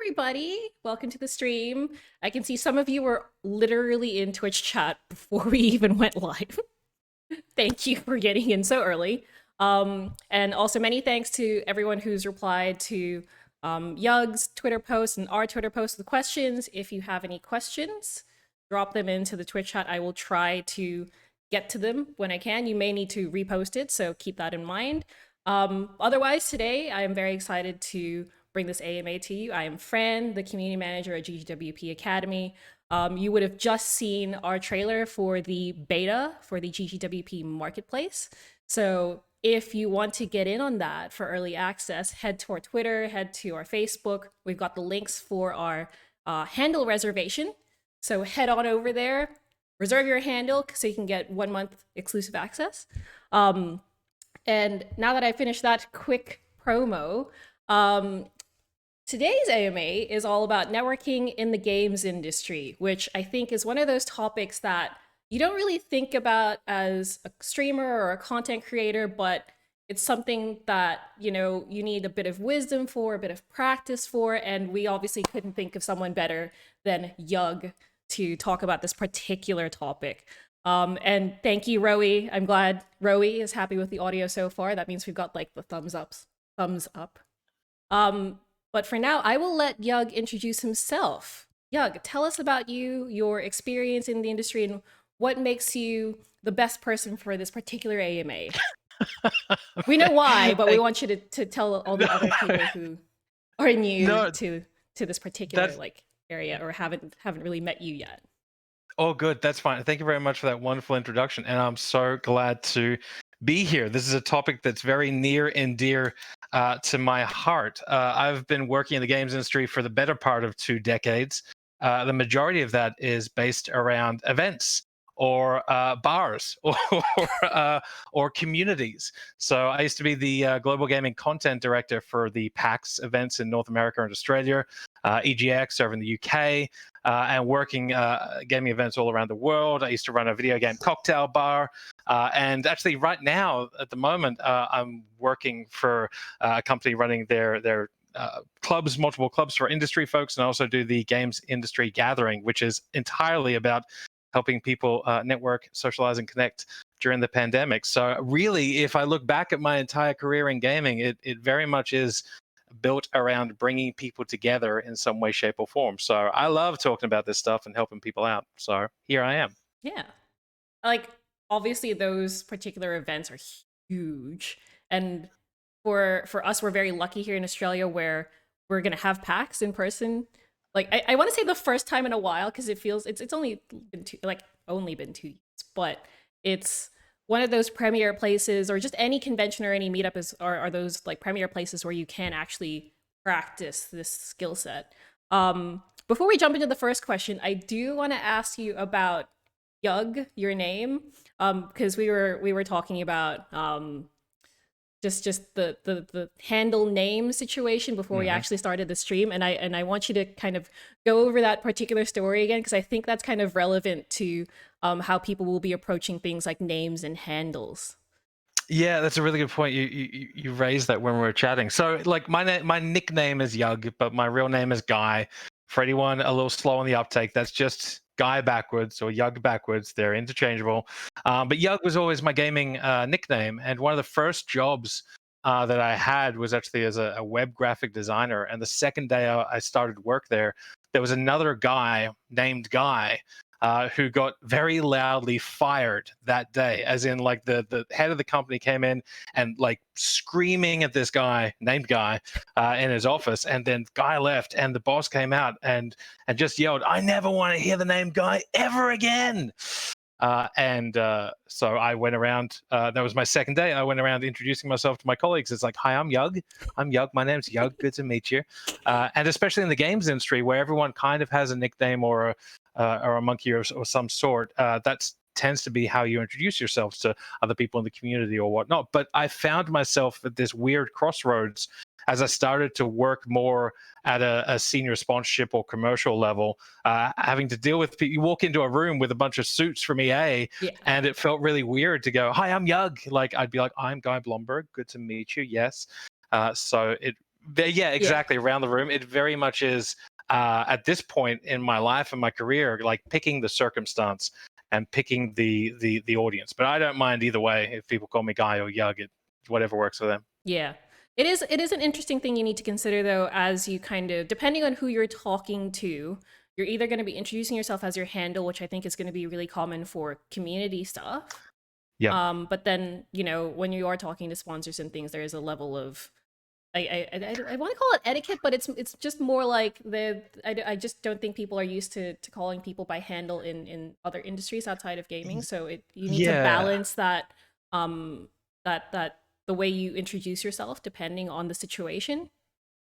everybody. Welcome to the stream. I can see some of you were literally in Twitch chat before we even went live. Thank you for getting in so early. And also many thanks to everyone who's replied to Yug's Twitter post and our Twitter post with questions. If you have any questions, drop them into the Twitch chat. I will try to get to them when I can. You may need to repost it, so keep that in mind. Otherwise, today I am very excited to bring this AMA to you. I am Fran, the community manager at GGWP Academy. You would have just seen our trailer for the beta for the GGWP Marketplace. So if you want to get in on that for early access, head to our Twitter, head to our Facebook. We've got the links for our handle reservation. So head on over there, reserve your handle so you can get 1 month exclusive access. And now that I finished that quick promo, today's AMA is all about networking in the games industry, which I think is one of those topics that you don't really think about as a streamer or a content creator, but it's something that, you know, you need a bit of wisdom for, a bit of practice for, and we obviously couldn't think of someone better than Yug to talk about this particular topic. And thank you, Rowie. I'm glad Rowie is happy with the audio so far. That means we've got like the thumbs up. But for now, I will let Yug introduce himself. Yug, tell us about you, your experience in the industry, and what makes you the best person for this particular AMA. We know why, but we want you to tell all the other people who are new to this particular area or haven't really met you yet. Oh, good. That's fine. Thank you very much for that wonderful introduction. And I'm so glad to be here. This is a topic that's very near and dear to my heart. I've been working in the games industry for the better part of 2 decades. The majority of that is based around events or bars or communities. So I used to be the global gaming content director for the PAX events in North America and Australia, EGX over in the UK, and working gaming events all around the world. I used to run a video game cocktail bar. And actually right now, at the moment, I'm working for a company running their clubs, multiple clubs for industry folks, and I also do the games industry gathering, which is entirely about helping people network, socialize, and connect during the pandemic. So really, if I look back at my entire career in gaming, it very much is built around bringing people together in some way, shape, or form. So I love talking about this stuff and helping people out. So here I am. Yeah. Like, obviously, those particular events are huge. And for us, we're very lucky here in Australia where we're going to have PAX in person. Like, I want to say the first time in a while, because it feels it's only been only been 2 years, but it's one of those premier places, or just any convention or any meetup are those like premier places where you can actually practice this skill set. Before we jump into the first question, I do want to ask you about Yug, your name, because we were talking about just the handle name situation before we actually started the stream, and I want you to kind of go over that particular story again, because I think that's kind of relevant to how people will be approaching things like names and handles. Yeah, that's a really good point. You raised that when we were chatting. So like my nickname is Yug, but my real name is Guy. For anyone a little slow on the uptake, that's just Guy backwards or Yug backwards. They're interchangeable. But Yug was always my gaming nickname. And one of the first jobs that I had was actually as a web graphic designer. And the second day I started work there was another guy named Guy who got very loudly fired that day, as in like the head of the company came in and like screaming at this guy named Guy in his office, and then Guy left and the boss came out and just yelled, "I never want to hear the name Guy ever again." So I went around, that was my second day, I went around introducing myself to my colleagues. It's like, "Hi, I'm Yug. My name's Yug. Good to meet you." And especially in the games industry where everyone kind of has a nickname or a monkey or some sort, that tends to be how you introduce yourselves to other people in the community or whatnot. But I found myself at this weird crossroads as I started to work more at a senior sponsorship or commercial level, having to deal with people. You walk into a room with a bunch of suits from EA, and it felt really weird to go, "Hi, I'm Yug." Like, I'd be like, "I'm Guy Blomberg. Good to meet you." Yes. So it Yeah, exactly. Around the room, it very much is at this point in my life and my career, like picking the circumstance and picking the audience. But I don't mind either way. If people call me Guy or Yug, whatever works for them. Yeah. It is an interesting thing you need to consider though, as you kind of, depending on who you're talking to, you're either going to be introducing yourself as your handle, which I think is going to be really common for community stuff. Yep. But then, when you are talking to sponsors and things, there is a level of, I want to call it etiquette, but it's just more like I just don't think people are used to calling people by handle in other industries outside of gaming. So you need to Yeah. balance that, that the way you introduce yourself depending on the situation.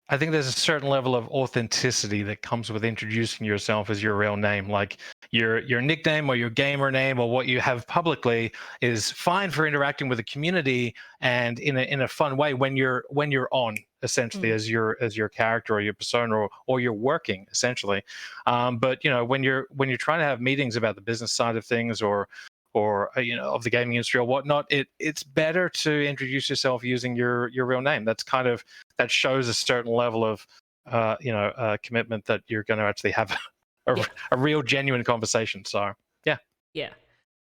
I think there's a certain level of authenticity that comes with introducing yourself as your real name. Like your nickname or your gamer name or what you have publicly is fine for interacting with the community and in a fun way when you're on essentially Mm, as your character or your persona or you're working essentially. But when you're trying to have meetings about the business side of things or of the gaming industry or whatnot, it's better to introduce yourself using your real name. That shows a certain level of commitment that you're going to actually have a, yeah, a real genuine conversation. So yeah. yeah.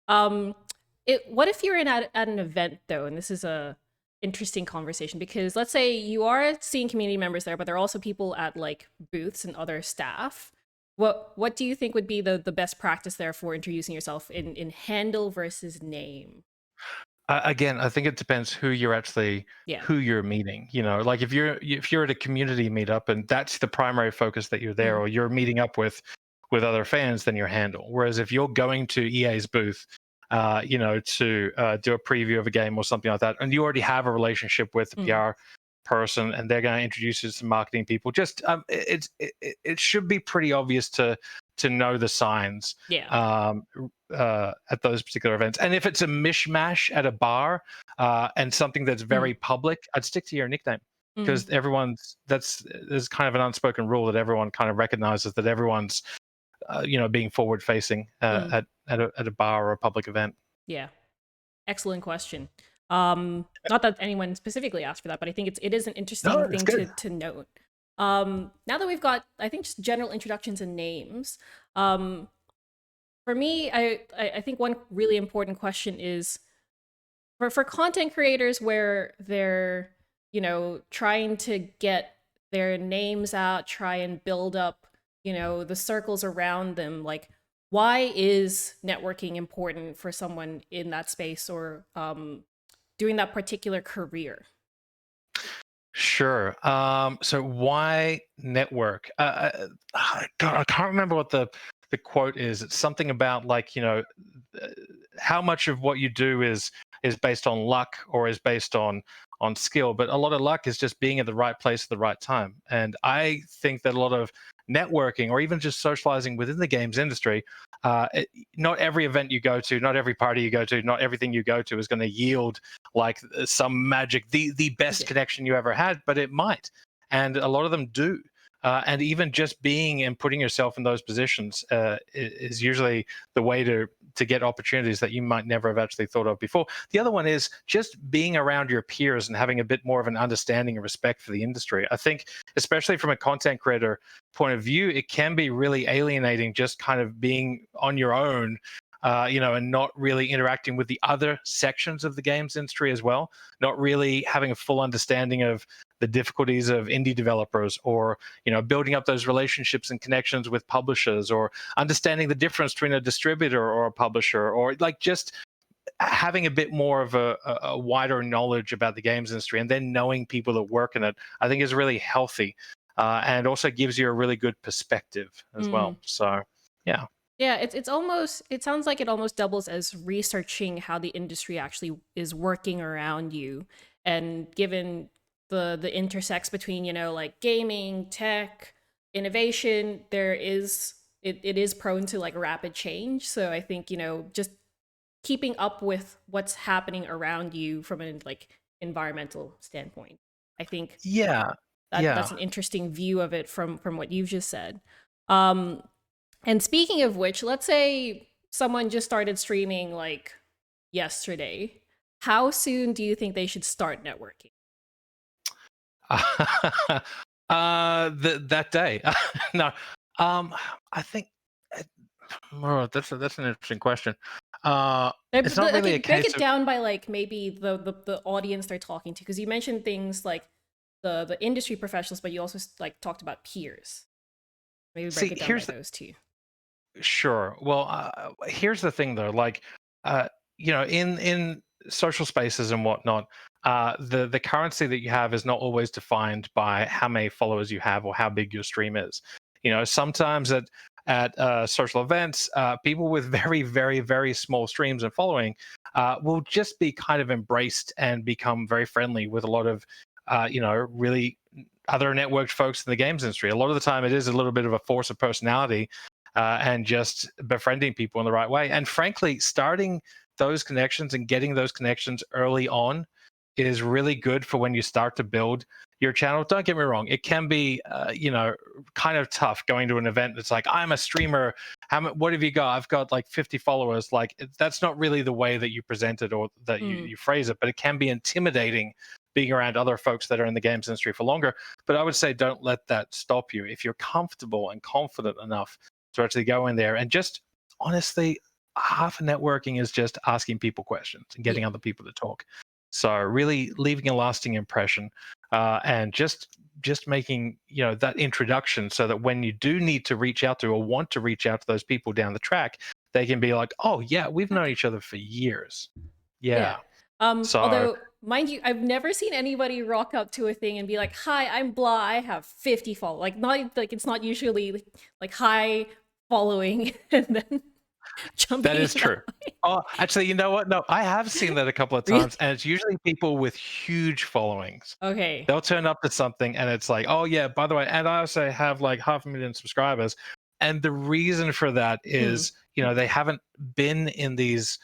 Um, what if you're at an event though, and this is a interesting conversation because let's say you are seeing community members there, but there are also people at like booths and other staff. What do you think would be the best practice there for introducing yourself in handle versus name? Again, I think it depends Yeah. who you're meeting. Like if you're at a community meetup and that's the primary focus that you're there, Mm, or you're meeting up with other fans, then your handle. Whereas if you're going to EA's booth, to do a preview of a game or something like that, and you already have a relationship with the mm, PR person, and they're going to introduce you to some marketing people, just it should be pretty obvious to know the signs yeah. at those particular events. And if it's a mishmash at a bar and something that's Mm, very public, I'd stick to your nickname mm, because there's kind of an unspoken rule that everyone kind of recognizes that everyone's being forward facing mm, at a bar or a public event. yeah. Excellent question. Not that anyone specifically asked for that, but I think it is an No, interesting it's thing good. to note. Now that we've got, I think, just general introductions and names. For me, I think one really important question is for content creators where they're trying to get their names out, try and build up the circles around them. Like, why is networking important for someone in that space or doing that particular career? Sure. So why network? God, I can't remember what the quote is. It's something about like uh, how much of what you do is based on luck or is based on skill. But a lot of luck is just being at the right place at the right time. And I think that a lot of networking or even just socializing within the games industry, not every event you go to, not every party you go to, not everything you go to is going to yield like some magic, the best Yeah. connection you ever had, but it might. And a lot of them do. And even just being and putting yourself in those positions is usually the way to get opportunities that you might never have actually thought of before. The other one is just being around your peers and having a bit more of an understanding and respect for the industry. I think, especially from a content creator point of view, it can be really alienating just kind of being on your own and not really interacting with the other sections of the games industry as well, not really having a full understanding of the difficulties of indie developers or, building up those relationships and connections with publishers or understanding the difference between a distributor or a publisher or like just having a bit more of a wider knowledge about the games industry and then knowing people that work in it, I think is really healthy and also gives you a really good perspective as Mm. well. So, yeah. Yeah, it's almost, it sounds like it almost doubles as researching how the industry actually is working around you. And given the intersex between, like gaming, tech, innovation, it is prone to like rapid change. So I think, just keeping up with what's happening around you from an like environmental standpoint. I think Yeah. that's Yeah. an interesting view of it from what you've just said. Um, and speaking of which, let's say someone just started streaming like yesterday. How soon do you think they should start networking? That day. No. I think that's an interesting question. It's not I really a can break case it of down by like maybe the audience they're talking to, because you mentioned things like the industry professionals, but you also like talked about peers. Maybe break see, it down by those two. sure. Well, here's the thing though, like, uh, in social spaces and whatnot, the currency that you have is not always defined by how many followers you have or how big your stream is. Sometimes at social events, people with very, very, very small streams and following will just be kind of embraced and become very friendly with a lot of, really other networked folks in the games industry. A lot of the time, it is a little bit of a force of personality and just befriending people in the right way. And frankly, starting those connections and getting those connections early on is really good for when you start to build your channel. Don't get me wrong; it can be, kind of tough going to an event that's like, "I'm a streamer. What have you got? I've got like 50 followers." Like that's not really the way that you present it or that you phrase it, but it can be intimidating being around other folks that are in the games industry for longer. But I would say don't let that stop you. If you're comfortable and confident enough to actually go in there and just honestly, half of networking is just asking people questions and getting Yeah. other people to talk. So really leaving a lasting impression and just making that introduction so that when you do need to reach out to or want to reach out to those people down the track, they can be like, oh yeah, we've known each other for years. Yeah. Yeah. So Although, mind you, I've never seen anybody rock up to a thing and be like, "Hi, I'm blah. I have 50 followers." Like, not like it's not usually like hi following and then that jumping is in that true. way. Oh, actually, you know what? No, I have seen that a couple of Really? times, and it's usually people with huge followings. Okay. They'll turn up to something and it's like, oh yeah, by the way, and I also have like 500,000 subscribers. And the reason for that Mm, is, they haven't been in these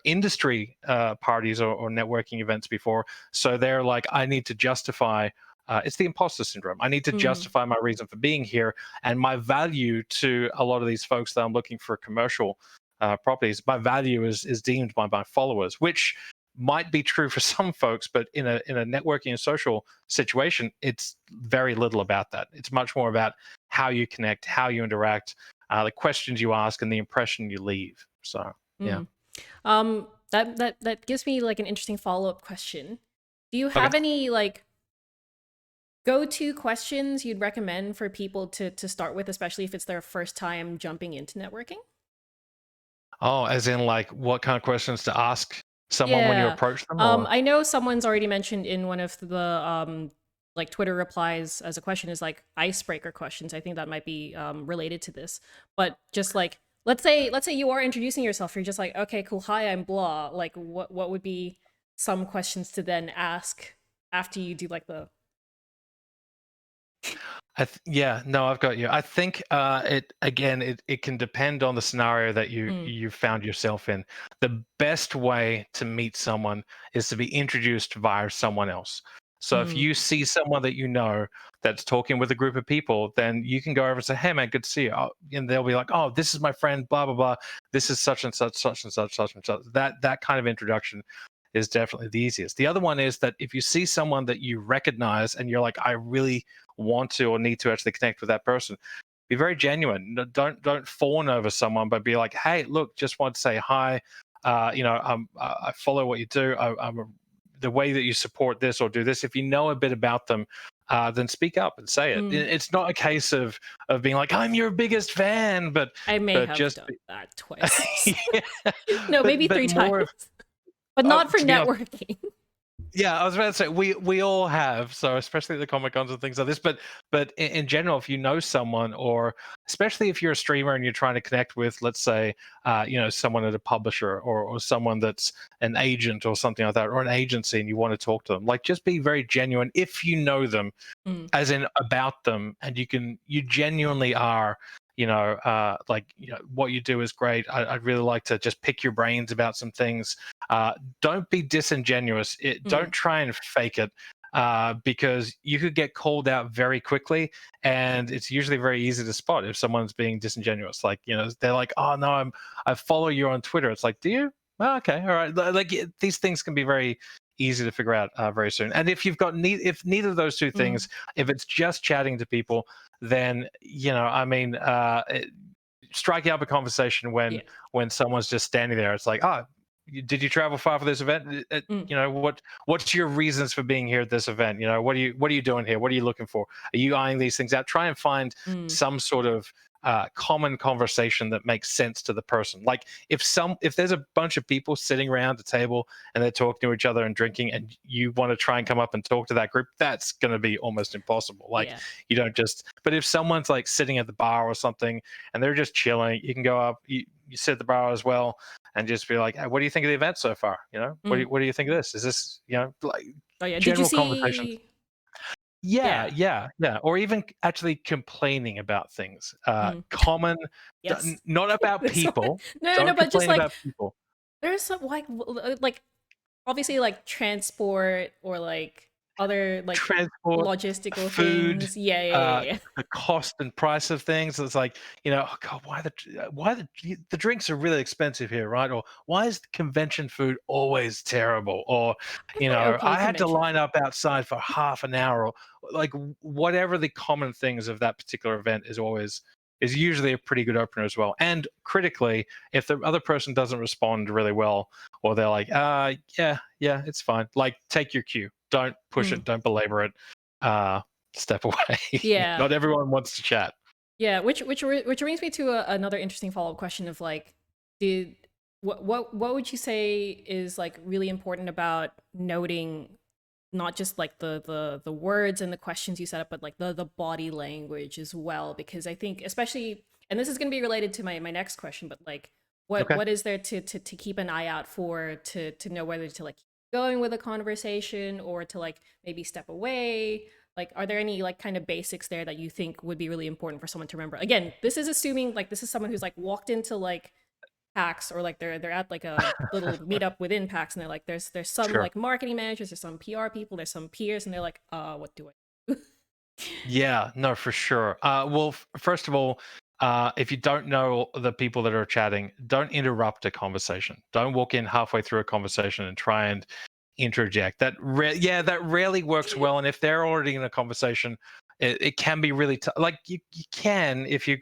industry parties or networking events before. So they're like, I need to justify it's the imposter syndrome. I need to mm, justify my reason for being here and my value to a lot of these folks that I'm looking for commercial properties. My value is deemed by my followers, which might be true for some folks, but in a networking and social situation, it's very little about that. It's much more about how you connect, how you interact, the questions you ask, and the impression you leave. So yeah. mm. That gives me like an interesting follow-up question. Do you Okay. have any like go-to questions you'd recommend for people to start with, especially if it's their first time jumping into networking? Oh, as in like what kind of questions to ask someone when you Yeah. approach them, or I know someone's already mentioned in one of the like Twitter replies as a question is like icebreaker questions. I think that might be related to this. But just like let's say you are introducing yourself, you're just like, okay, cool, hi, I'm blah. Like what would be some questions to then ask after you do like the yeah, no, I've got you. I think it can depend on the scenario that you mm, you found yourself in. The best way to meet someone is to be introduced via someone else. So if mm, you see someone that you know that's talking with a group of people, then you can go over and say, "Hey, man, good to see you." And they'll be like, "Oh, this is my friend, blah blah blah. This is such and such, such and such, such and such." That kind of introduction is definitely the easiest. The other one is that if you see someone that you recognize and you're like, "I really want to or need to actually connect with that person," be very genuine. Don't fawn over someone, but be like, "Hey, look, just want to say hi. I follow what you do. The way that you support this or do this. If you know a bit about them, then speak up and say it. mm. It's not a case of being like, I'm your biggest fan, I may but have just done that twice. yeah, No, maybe but three times. more But not for to be honest. networking. Yeah, I was about to say we all have, so especially the Comic Cons and things like this. But in general, if you know someone, or especially if you're a streamer and you're trying to connect with, let's say, someone at a publisher or someone that's an agent or something like that, or an agency, and you want to talk to them, like just be very genuine if you know them, Mm, as in about them, and you genuinely are, what you do is great. I'd really like to just pick your brains about some things. Don't be disingenuous. mm, Don't try and fake it, because you could get called out very quickly, and it's usually very easy to spot if someone's being disingenuous. Like, they're like, "Oh no, I follow you on Twitter." It's like, "Do you?" Oh, okay, all right. Like these things can be very easy to figure out very soon. And if you've got if neither of those two things, if it's just chatting to people, then I mean, striking up a conversation Yeah. when someone's just standing there. It's like, oh, did you travel far for this event? What's your reasons for being here at this event? What are you doing here? What are you looking for? Are you eyeing these things out? Try and find some sort of common conversation that makes sense to the person. Like if there's a bunch of people sitting around a table and they're talking to each other and drinking, and you want to try and come up and talk to that group, that's going to be almost impossible. Like you don't just. But if someone's like sitting at the bar or something and they're just chilling, you can go up, you sit at the bar as well, and just be like, hey, what do you think of the event so far? What do you think of this? Is this like Did general you see? conversations? Yeah. Or even actually complaining about things. Common, Yes. not about people. No, Don't but just complain like about people. there's some like obviously like transport or like other like Transport, logistical food, things. Yeah. the cost and price of things. It's like, oh God, why the drinks are really expensive here, right? Or why is the convention food always terrible? Or, I've had okay I had to convention. line up outside for half an hour. Or like whatever the common things of that particular event is usually a pretty good opener as well. And critically, if the other person doesn't respond really well, or they're like, yeah, it's fine. Like, take your cue. Don't push it. Don't belabor it. Step away. Yeah. Not everyone wants to chat. Yeah, which brings me to another interesting follow-up question of like, what would you say is like really important about noting not just like the words and the questions you set up, but like the body language as well? Because I think especially, and this is going to be related to my next question, but like what is there to keep an eye out for to know whether to like keep going with a conversation or to like maybe step away? Like, are there any like kind of basics there that you think would be really important for someone to remember? Again, this is assuming like this is someone who's like walked into like PAX, or like they're at like a little meetup within PAX, and they're like there's some Sure. like marketing managers, there's some PR people, there's some peers, and they're like, what do I do? Yeah, no, for sure. Well, first of all, if you don't know the people that are chatting, don't interrupt a conversation. Don't walk in halfway through a conversation and try and interject. That rarely works well. And if they're already in a conversation, it can be really tough. Like you can if you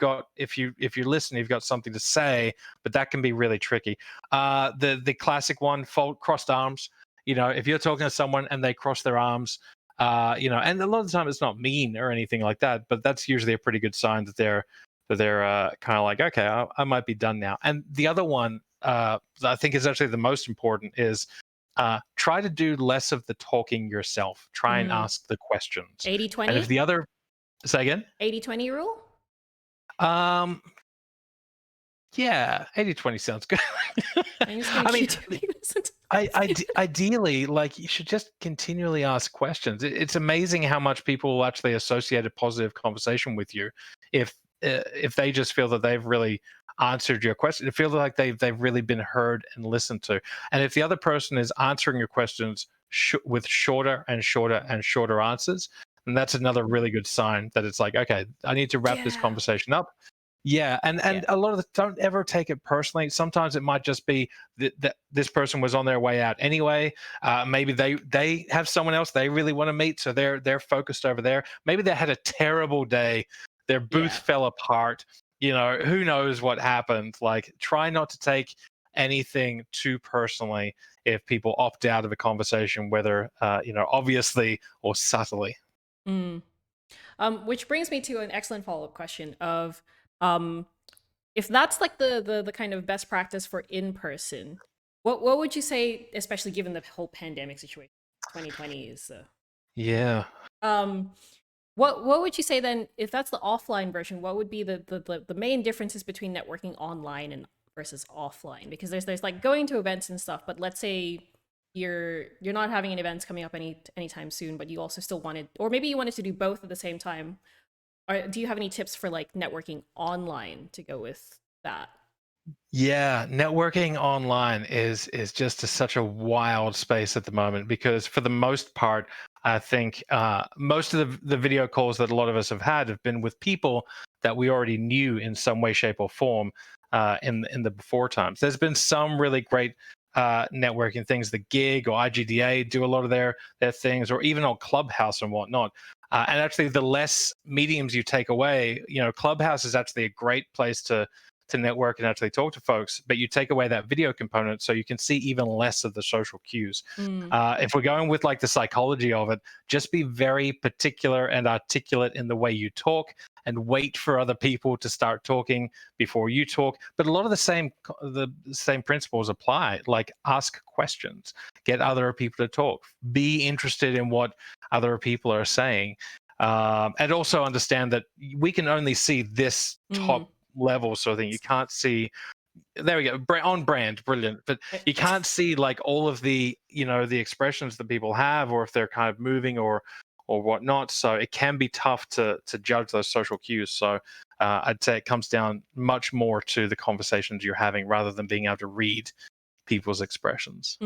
listen, you've got something to say, but that can be really tricky. The classic one, crossed arms. If you're talking to someone and they cross their arms, and a lot of the time it's not mean or anything like that, but that's usually a pretty good sign that they're kind of like, okay, I might be done now. And the other one that I think is actually the most important is try to do less of the talking yourself. Try and ask the questions. 80-20? And if the other, say again? 80-20 rule? Yeah, 80-20 sounds good. I mean, ideally, like you should just continually ask questions. It's amazing how much people will actually associate a positive conversation with you if they just feel that they've really answered your question. It feels like they've really been heard and listened to. And if the other person is answering your questions with shorter and shorter and shorter answers, and that's another really good sign that it's like, okay, I need to wrap this conversation up. Yeah, and a lot of the don't ever take it personally. Sometimes it might just be that this person was on their way out anyway. Maybe they have someone else they really want to meet, so they're focused over there. Maybe they had a terrible day. Their booth fell apart. Who knows what happened? Like, try not to take anything too personally if people opt out of a conversation, whether obviously or subtly. Which brings me to an excellent follow-up question of if that's like the kind of best practice for in person, what would you say, especially given the whole pandemic situation? 2020 is yeah. What would you say then, if that's the offline version? What would be the main differences between networking online and versus offline? Because there's like going to events and stuff, but let's say you're not having any events coming up anytime soon, but you also still wanted, or maybe you wanted to do both at the same time. Do you have any tips for like networking online to go with that? Yeah, networking online is just such a wild space at the moment, because for the most part, I think most of the video calls that a lot of us have had have been with people that we already knew in some way, shape, or form in the before times. There's been some really great networking things. The Gig or IGDA do a lot of their things, or even on Clubhouse and whatnot. And actually, the less mediums you take away, Clubhouse is actually a great place to network and actually talk to folks, but you take away that video component, so you can see even less of the social cues. If we're going with like the psychology of it, just be very particular and articulate in the way you talk, and wait for other people to start talking before you talk. But a lot of the same principles apply. Like, ask questions, get other people to talk, be interested in what other people are saying, and also understand that we can only see this top level sort of thing. You can't see, there we go, on brand, brilliant, but you can't see like all of the the expressions that people have, or if they're kind of moving or whatnot. So it can be tough to judge those social cues. So I'd say it comes down much more to the conversations you're having, rather than being able to read people's expressions.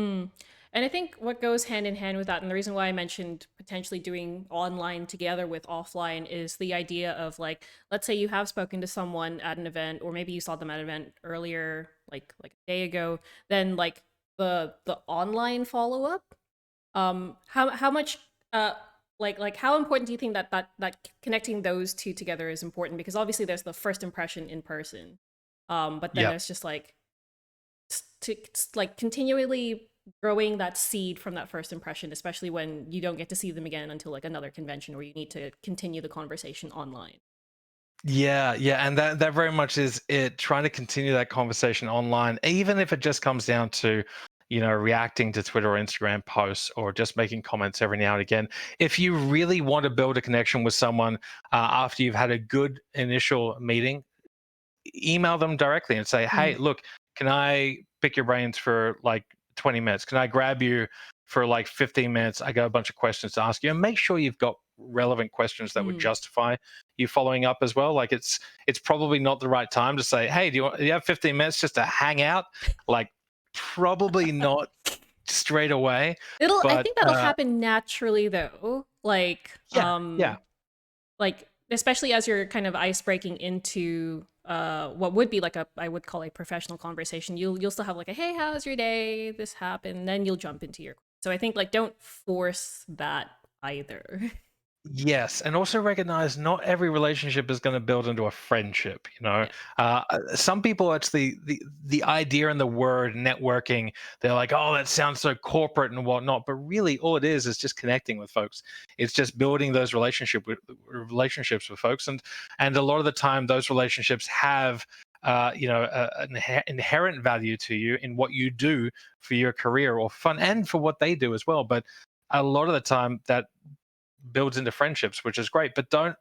And I think what goes hand in hand with that, and the reason why I mentioned potentially doing online together with offline, is the idea of, like, let's say you have spoken to someone at an event, or maybe you saw them at an event earlier, like a day ago, then like the online follow up, how much like how important do you think that connecting those two together is important? Because obviously there's the first impression in person, but then Yeah. there's just like like continually growing that seed from that first impression, especially when you don't get to see them again until like another convention, or you need to continue the conversation online. Yeah, and that very much is it, trying to continue that conversation online, even if it just comes down to, reacting to Twitter or Instagram posts, or just making comments every now and again. If you really want to build a connection with someone after you've had a good initial meeting, email them directly and say, hey, look, can I pick your brains for like 20 minutes? Can I grab you for like 15 minutes? I got a bunch of questions to ask you, and make sure you've got relevant questions that would justify you following up as well. Like, it's probably not the right time to say, hey, do you have 15 minutes just to hang out? Like, probably not straight away. I But think that'll happen naturally though. Like, yeah. like especially as you're kind of ice breaking into what would be like I would call a professional conversation. You'll still have like a, hey, how's your day? This happened. Then you'll jump into your. So I think, like, don't force that either. Yes, and also recognize not every relationship is going to build into a friendship. Yeah. Some people, actually, the idea and the word networking, they're like, oh, that sounds so corporate and whatnot. But really, all it is just connecting with folks. It's just building those relationships with folks, and a lot of the time, those relationships have an inherent value to you in what you do for your career or fun, and for what they do as well. But a lot of the time, that builds into friendships, which is great, but don't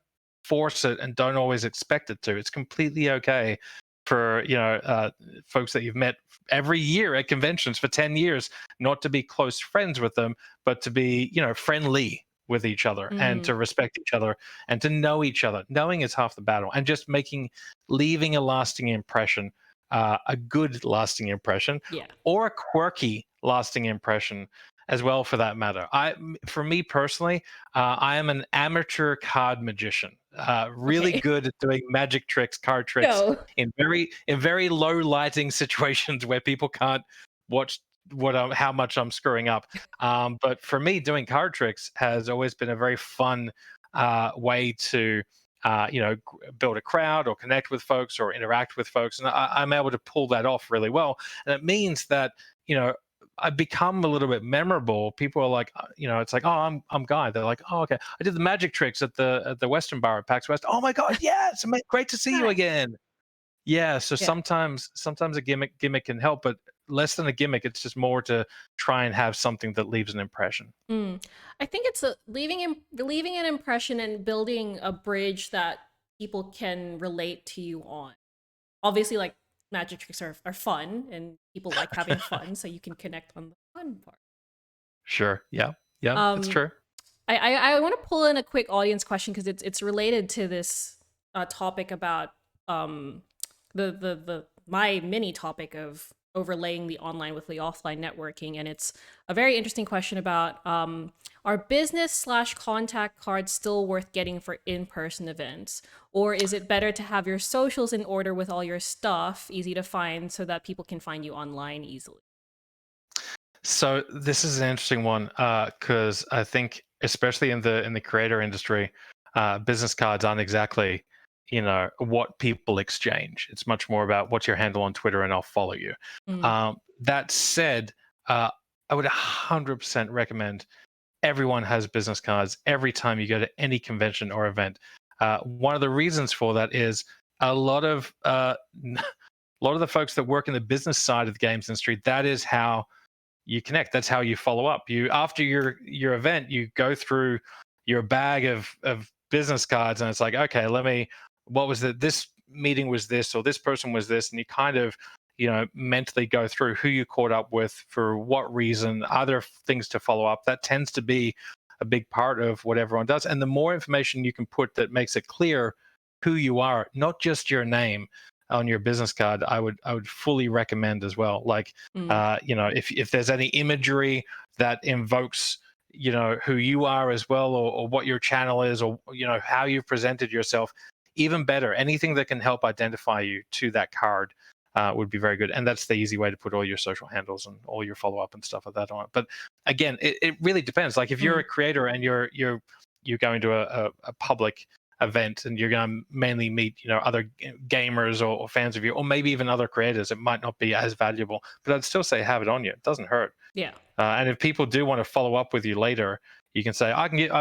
force it, and don't always expect it to. It's completely okay for folks that you've met every year at conventions for 10 years not to be close friends with them, but to be friendly with each other, and to respect each other, and to know each other. Knowing is half the battle, and just leaving a lasting impression, a good lasting impression, Yeah. or a quirky lasting impression as well, for that matter. For me personally, I am an amateur card magician, really Okay. good at doing magic tricks, card tricks, No. in very low lighting situations where people can't watch how much I'm screwing up. But for me, doing card tricks has always been a very fun way to build a crowd, or connect with folks, or interact with folks, and I'm able to pull that off really well. And it means that I become a little bit memorable. People are like, it's like, oh, I'm Guy. They're like, oh, okay. I did the magic tricks at the Western Bar at PAX West. Oh my God, yeah, it's great to see you Nice. again. Yeah. So Yeah. sometimes a gimmick can help, but less than a gimmick. It's just more to try and have something that leaves an impression. I think it's leaving an impression and building a bridge that people can relate to you on. Obviously, like, magic tricks are fun, and people like having fun, so you can connect on the fun part. Sure. Yeah. Yeah. That's Um, true. I want to pull in a quick audience question, because it's related to this topic about the my mini topic of overlaying the online with the offline networking, and it's a very interesting question about are business/contact cards still worth getting for in-person events, or is it better to have your socials in order with all your stuff easy to find so that people can find you online easily? So this is an interesting one because I think, especially in the creator industry, business cards aren't exactly, what people exchange. It's much more about what's your handle on Twitter and I'll follow you. Mm, That said, I would 100% recommend everyone has business cards every time you go to any convention or event. One of the reasons for that is a lot of a lot of the folks that work in the business side of the games industry. That is how you connect. That's how you follow up. You after your event, you go through your bag of business cards, and it's like, okay, what was it? This meeting was this, or this person was this, and you kind of mentally go through who you caught up with for what reason. Are there things to follow up? That tends to be a big part of what everyone does. And the more information you can put that makes it clear who you are, not just your name on your business card, I would fully recommend as well. Like, mm, if there's any imagery that invokes who you are as well, or what your channel is, or how you've presented yourself, even better. Anything that can help identify you to that card would be very good. And that's the easy way to put all your social handles and all your follow-up and stuff like that on it. But again, it really depends. Like, if you're mm. a creator and you're going to a public event and you're going to mainly meet other gamers or fans of you, or maybe even other creators, it might not be as valuable, but I'd still say have it on you. It doesn't hurt. Yeah. And if people do want to follow up with you later, you can say, I can get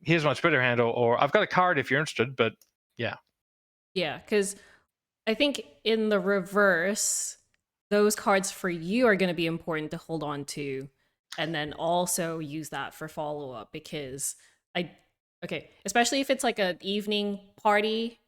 here's my Twitter handle, or I've got a card if you're interested. But yeah. Yeah, because I think in the reverse, those cards for you are going to be important to hold on to, and then also use that for follow up because I, okay, especially if it's like an evening party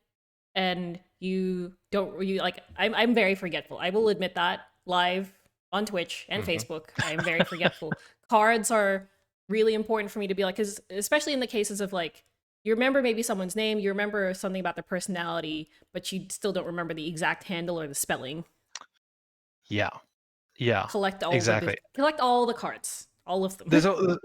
and you like, I'm very forgetful. I will admit that live on Twitch and Hmm. Facebook. I am very forgetful. Cards are really important for me to be like, because especially in the cases of like, you remember maybe someone's name, you remember something about their personality, but you still don't remember the exact handle or the spelling. Yeah. Yeah. Exactly. Collect all the cards, all of them. There's a,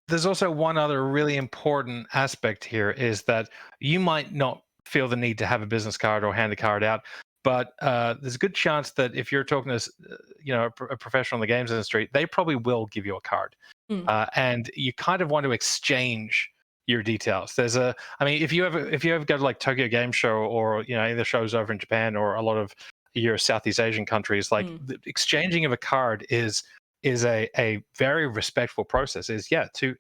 there's also one other really important aspect here, is that you might not feel the need to have a business card or hand a card out, but there's a good chance that if you're talking to a professional in the games industry, they probably will give you a card. Mm, And you kind of want to exchange your details. I mean, if you ever go to like Tokyo Game Show, or any of the shows over in Japan, or a lot of your Southeast Asian countries, like, mm, the exchanging of a card is a very respectful process. Is, yeah, two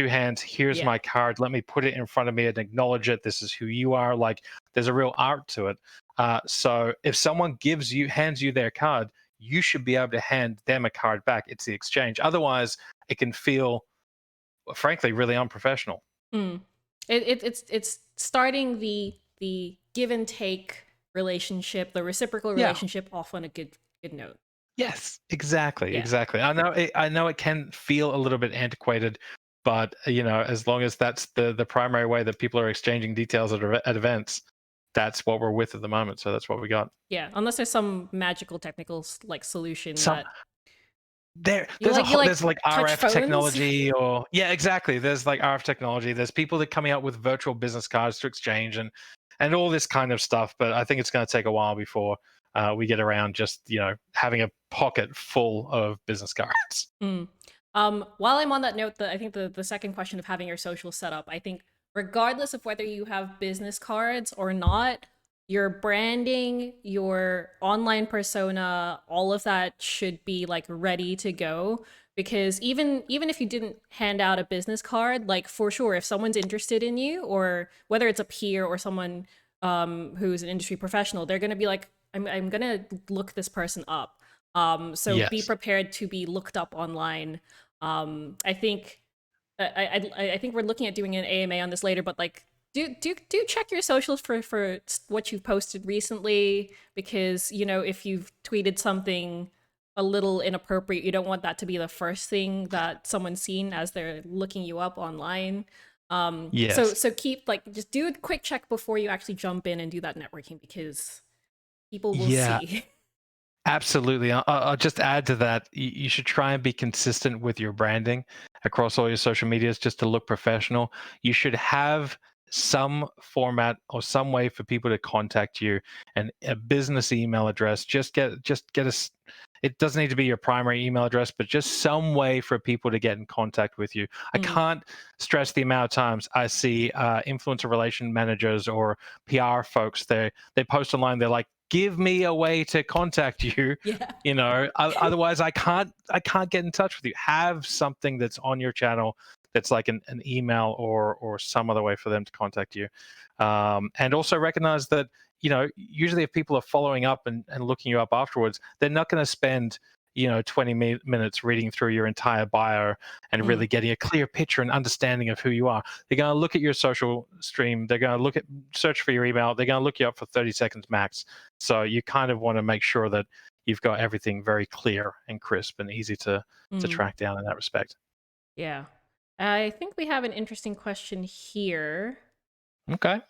hands, here's yeah. my card, let me put it in front of me and acknowledge it, this is who you are. Like, there's a real art to it. So if someone hands you their card, you should be able to hand them a card back. It's the exchange. Otherwise, it can feel, frankly, really unprofessional. Mm. It's starting the give and take relationship, the reciprocal Yeah. relationship off on a good note. Yes, exactly, Yeah. exactly. I know it can feel a little bit antiquated, but as long as that's the primary way that people are exchanging details at events, that's what we're with at the moment. So that's what we got. Yeah, unless there's some magical technical like solution Some that there you like there's like touch RF phones. technology, or yeah, exactly. There's like RF technology. There's people that coming out with virtual business cards to exchange, and all this kind of stuff. But I think it's going to take a while before we get around just having a pocket full of business cards. Mm. While I'm on that note, I think the second question of having your social setup, I think regardless of whether you have business cards or not, your branding, your online persona, all of that should be like ready to go. Because even if you didn't hand out a business card, like for sure, if someone's interested in you, or whether it's a peer or someone who's an industry professional, they're gonna be like, I'm gonna look this person up. So be Yes. prepared to be looked up online. I think I think we're looking at doing an AMA on this later, but like do check your socials for what you've posted recently, because if you've tweeted something a little inappropriate, you don't want that to be the first thing that someone's seen as they're looking you up online. So Yes. so keep like just do a quick check before you actually jump in and do that networking, because people will Yeah. see. Absolutely. I'll just add to that. You should try and be consistent with your branding across all your social medias, just to look professional. You should have some format or some way for people to contact you, and a business email address. Just get it doesn't need to be your primary email address, but just some way for people to get in contact with you. I can't stress the amount of times I see influencer relation managers or PR folks, they post online, they're like, give me a way to contact you. Yeah. You know, otherwise I can't get in touch with you. Have something that's on your channel that's like an email or some other way for them to contact you. And also recognize that, you know, usually if people are following up and looking you up afterwards, they're not going to spend, you know, 20 minutes reading through your entire bio and really getting a clear picture and understanding of who you are. They're going to look at your social stream. They're going to search for your email. They're going to look you up for 30 seconds max. So you kind of want to make sure that you've got everything very clear and crisp and easy to track down in that respect. Yeah. I think we have an interesting question here. Okay.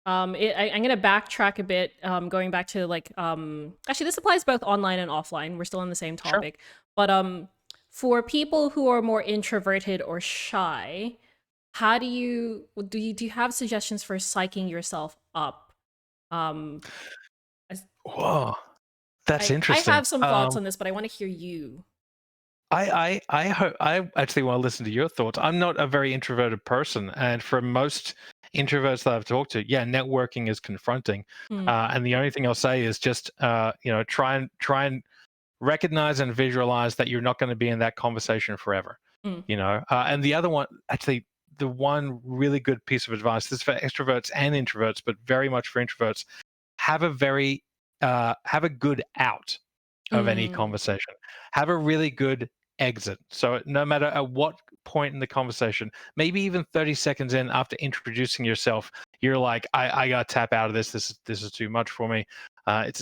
I'm going to backtrack a bit, going back to like, actually, this applies both online and offline. We're still on the same topic. Sure. But for people who are more introverted or shy, how do you have suggestions for psyching yourself up? Whoa, that's interesting. I have some thoughts on this, but I want to hear you. I actually want to listen to your thoughts. I'm not a very introverted person, and for most introverts that I've talked to, yeah, networking is confronting. And the only thing I'll say is just you know, try and recognize and visualize that you're not going to be in that conversation forever. You know, and the other one, actually, the one really good piece of advice, this is for extroverts and introverts, but very much for introverts, have a good out of any conversation. Have a really good exit. So no matter at what point in the conversation, maybe even 30 seconds in after introducing yourself, you're like, I gotta tap out of this. This is too much for me.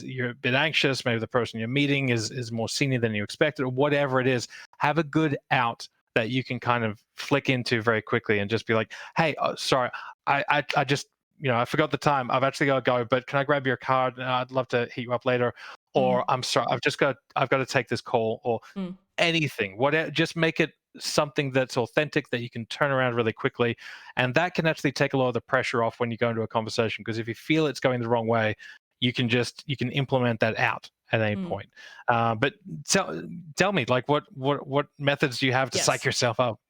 You're a bit anxious. Maybe the person you're meeting is more senior than you expected, or whatever it is. Have a good out that you can kind of flick into very quickly and just be like, hey, sorry, I just, you know, I forgot the time. I've actually got to go, but can I grab your card? I'd love to hit you up later. Or I'm sorry, I've got to take this call, or anything. Whatever, just make it something that's authentic that you can turn around really quickly, and that can actually take a lot of the pressure off when you go into a conversation. Because if you feel it's going the wrong way, you can implement that out at any point. But tell me, like, what methods do you have to psych yourself up?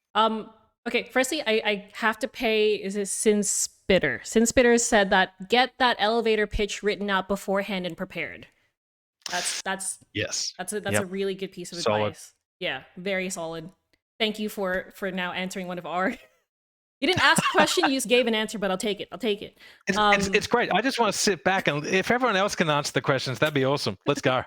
Okay, firstly, I have to pay, is it Sin Spitter? Sin Spitter said that get that elevator pitch written out beforehand and prepared. That's yes. That's a really good piece of advice. Yeah, very solid. Thank you for now answering one of our. You didn't ask a question, you just gave an answer, but I'll take it. It's great. I just want to sit back, and if everyone else can answer the questions, that'd be awesome. Let's go.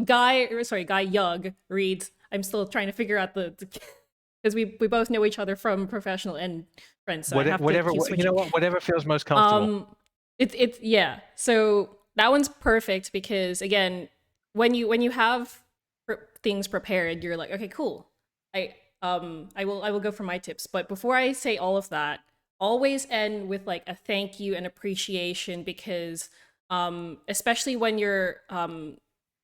Guy Yug reads, I'm still trying to figure out because we both know each other from professional and friends. So whatever you know, whatever feels most comfortable. Yeah. So that one's perfect because, again, when you have things prepared, you're like, okay, cool. I will go for my tips. But before I say all of that, always end with like a thank you and appreciation, because especially when you're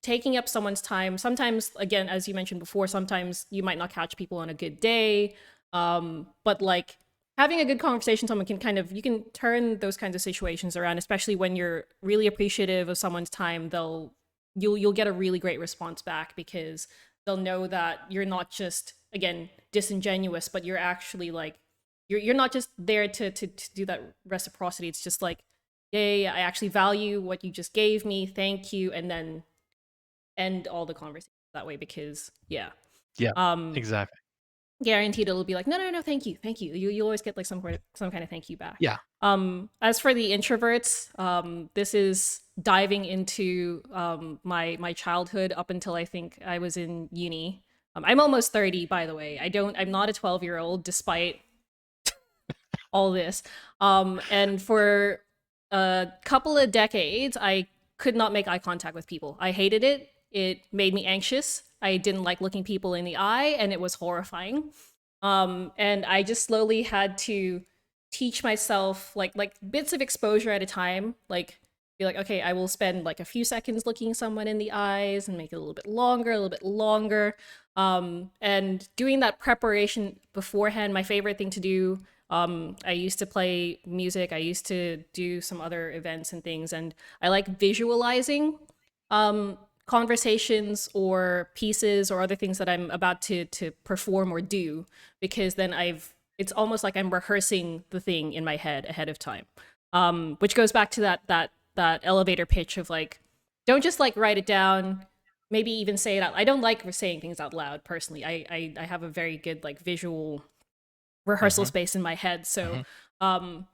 taking up someone's time, sometimes, again, as you mentioned before, sometimes you might not catch people on a good day. But like having a good conversation, someone can you can turn those kinds of situations around, especially when you're really appreciative of someone's time. You'll get a really great response back, because they'll know that you're not just, again, disingenuous, but you're actually like, you're not just there to do that reciprocity. It's just like, yay, I actually value what you just gave me. Thank you. And then end all the conversations that way, because exactly. Guaranteed it'll be like, no, thank you. You'll always get like some kind of thank you back. Yeah. As for the introverts, this is diving into my childhood up until I think I was in uni. I'm almost 30, by the way. I'm not a 12-year-old, despite all this. And for a couple of decades, I could not make eye contact with people. I hated it. It made me anxious. I didn't like looking people in the eye, and it was horrifying. And I just slowly had to teach myself like bits of exposure at a time, like be like, okay, I will spend like a few seconds looking someone in the eyes and make it a little bit longer. And doing that preparation beforehand, my favorite thing to do. I used to play music. I used to do some other events and things, and I like visualizing conversations or pieces or other things that I'm about to perform or do, because then it's almost like I'm rehearsing the thing in my head ahead of time. Which goes back to that elevator pitch of like, don't just like write it down, maybe even say it out. I don't like saying things out loud personally. I have a very good like visual rehearsal Hmm. space in my head. So, Hmm. um,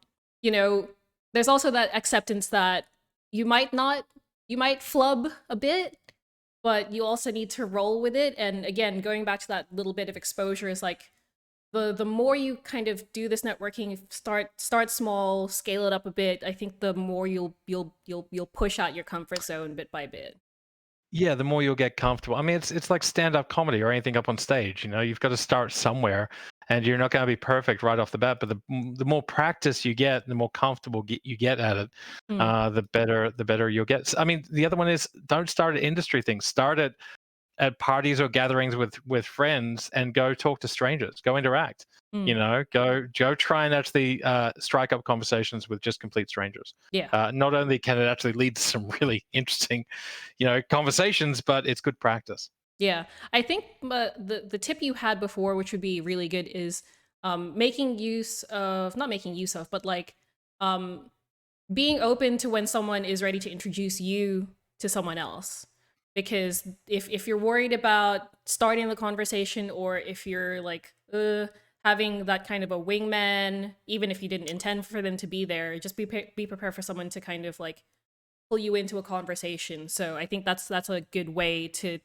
you know, there's also that acceptance that you might not, you might flub a bit, but you also need to roll with it. And again, going back to that little bit of exposure is like the more you kind of do this networking, start small, scale it up a bit. I think the more you'll push out your comfort zone bit by bit. Yeah, the more you'll get comfortable. I mean, it's like stand-up comedy or anything up on stage. You've got to start somewhere, and you're not going to be perfect right off the bat. But the more practice you get, the more comfortable you get at it, Mm, the better you'll get. I mean, the other one is don't start at industry things. Start at parties or gatherings with friends and go talk to strangers, go interact, mm, go try and actually strike up conversations with just complete strangers. yeah. Not only can it actually lead to some really interesting conversations, but it's good practice. Yeah, I think the tip you had before, which would be really good, is making use of, not making use of, but like um, being open to when someone is ready to introduce you to someone else. Because if you're worried about starting the conversation, or if you're like having that kind of a wingman, even if you didn't intend for them to be there, just be prepared for someone to kind of like pull you into a conversation. So I think that's a good way to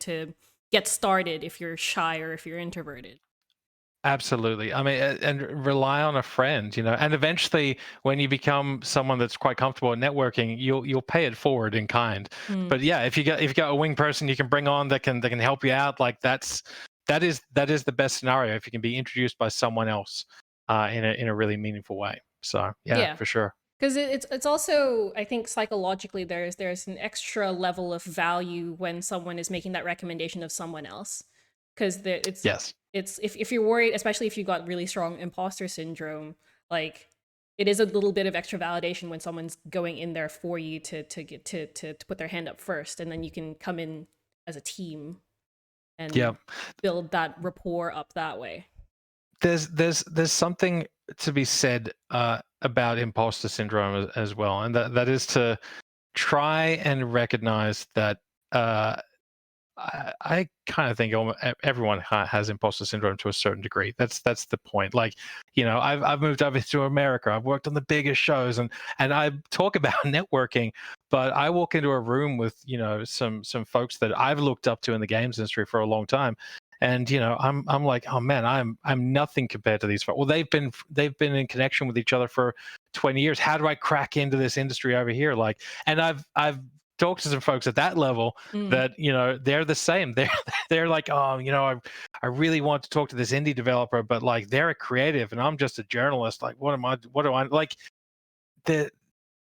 get started if you're shy or if you're introverted. Absolutely. I mean, and rely on a friend, and eventually when you become someone that's quite comfortable at networking, you'll pay it forward in kind. Mm, But yeah, if you got a wing person you can bring on that can help you out, like that is the best scenario if you can be introduced by someone else in a really meaningful way. So yeah, yeah, for sure. because it's also, I think, psychologically there's an extra level of value when someone is making that recommendation of someone else, because Yes. it's if you're worried, especially if you got really strong imposter syndrome, like it is a little bit of extra validation when someone's going in there for you to get to put their hand up first, and then you can come in as a team Yeah. and build that rapport up that way. There's something to be said about imposter syndrome as well, and that is to try and recognize that uh, I kind of think everyone has imposter syndrome to a certain degree. That's the point. Like, I've moved over to America. I've worked on the biggest shows, and I talk about networking. But I walk into a room with some folks that I've looked up to in the games industry for a long time, and I'm like, oh man, I'm nothing compared to these folks. Well, they've been in connection with each other for 20 years. How do I crack into this industry over here? Like, and I've talked to some folks at that level Mm, that they're the same. They're like, oh, I really want to talk to this indie developer, but like they're a creative and I'm just a journalist. Like, what do I like? The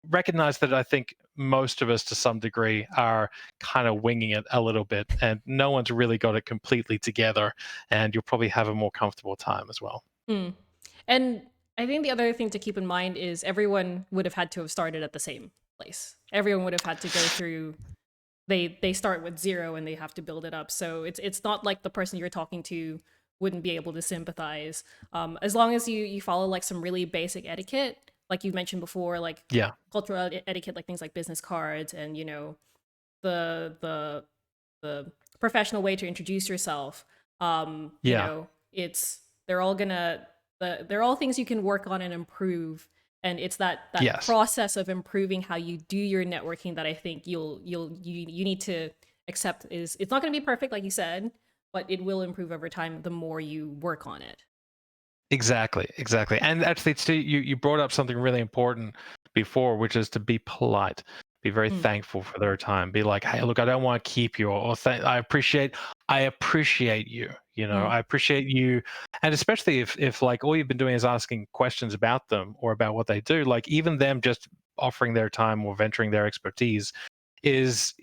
recognize that I think most of us to some degree are kind of winging it a little bit, and no one's really got it completely together, and you'll probably have a more comfortable time as well. mm. And I think the other thing to keep in mind is everyone would have had to have started at the same place. Everyone would have had to go through, they start with zero and they have to build it up. So it's not like the person you're talking to wouldn't be able to sympathize. As long as you follow like some really basic etiquette, like you mentioned before, like Yeah, cultural etiquette, like things like business cards and the the the professional way to introduce yourself. yeah, It's they're all gonna they're all things you can work on and improve. And it's that yes. process of improving how you do your networking that I think you need to accept, is it's not going to be perfect like you said, but it will improve over time the more you work on it. Exactly, exactly. And actually, too, you brought up something really important before, which is to be polite. Be very Mm, thankful for their time. Be like, hey, look, I don't want to keep you, or I appreciate you. mm, I appreciate you, and especially if like all you've been doing is asking questions about them or about what they do, like even them just offering their time or venturing their expertise is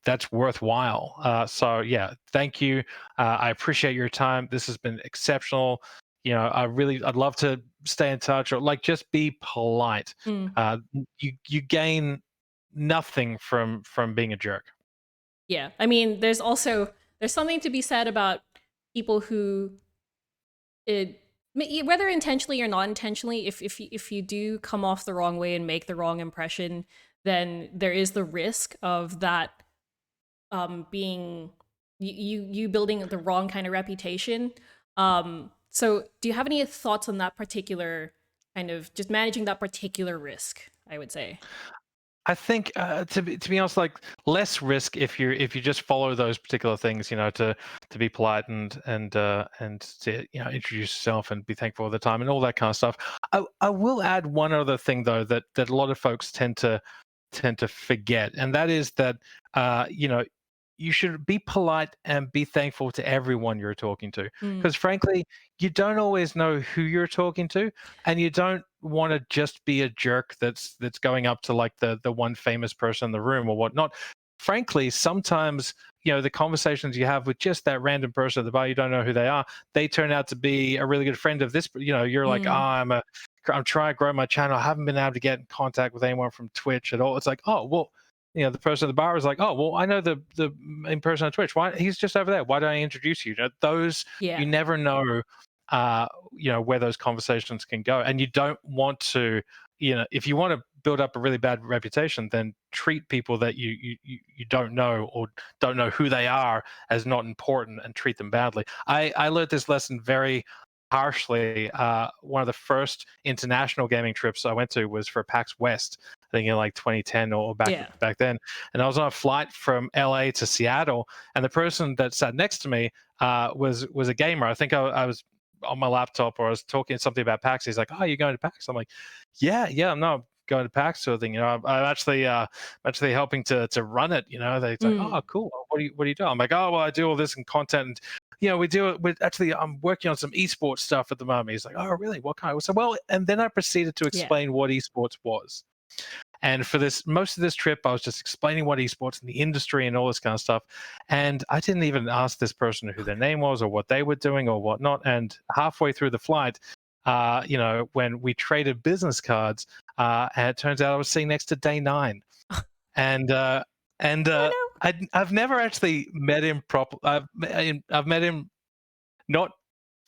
that's worthwhile. So yeah, thank you. I appreciate your time. This has been exceptional. I'd love to stay in touch, or like just be polite. mm. You gain nothing from being a jerk. Yeah. I mean, there's something to be said about people who it whether intentionally or not intentionally, if you do come off the wrong way and make the wrong impression, then there is the risk of that being you building the wrong kind of reputation. So do you have any thoughts on that particular kind of just managing that particular risk, I would say? I think to be honest, like less risk if you just follow those particular things, to be polite and to introduce yourself and be thankful all the time and all that kind of stuff. I will add one other thing though that a lot of folks tend to forget, and that is that you should be polite and be thankful to everyone you're talking to, Mm, because frankly, you don't always know who you're talking to, and you don't want to just be a jerk that's going up to like the one famous person in the room or whatnot. Frankly, sometimes the conversations you have with just that random person at the bar, you don't know who they are, they turn out to be a really good friend of this. You're like, mm, I'm trying to grow my channel. I haven't been able to get in contact with anyone from Twitch at all. It's like, oh well, the person at the bar is like, oh well, I know the main person on Twitch. Why he's just over there? Why don't I introduce you? Those you yeah. never know, where those conversations can go, and you don't want to, if you want to build up a really bad reputation, then treat people that you don't know or don't know who they are as not important and treat them badly. I learned this lesson very harshly. One of the first international gaming trips I went to was for PAX West, I think in like 2010 or Yeah. back then. And I was on a flight from LA to Seattle, and the person that sat next to me was a gamer. I think I was on my laptop or I was talking something about PAX. He's like, "Oh, you're going to PAX?" I'm like, "Yeah, I'm not going to PAX sort of thing. I'm actually helping to run it. They're like, Mm, "Oh, cool. What do you do?" I'm like, "Oh, well, I do all this and content." And, we do it with actually. I'm working on some esports stuff at the moment. He's like, "Oh, really? What kind?" So, well, and then I proceeded to yeah. explain what esports was. And for most of this trip, I was just explaining what esports and the industry and all this kind of stuff. And I didn't even ask this person who their name was or what they were doing or whatnot. And halfway through the flight, when we traded business cards, and it turns out I was sitting next to Day Nine, and Oh I've never actually met him properly. I've met him not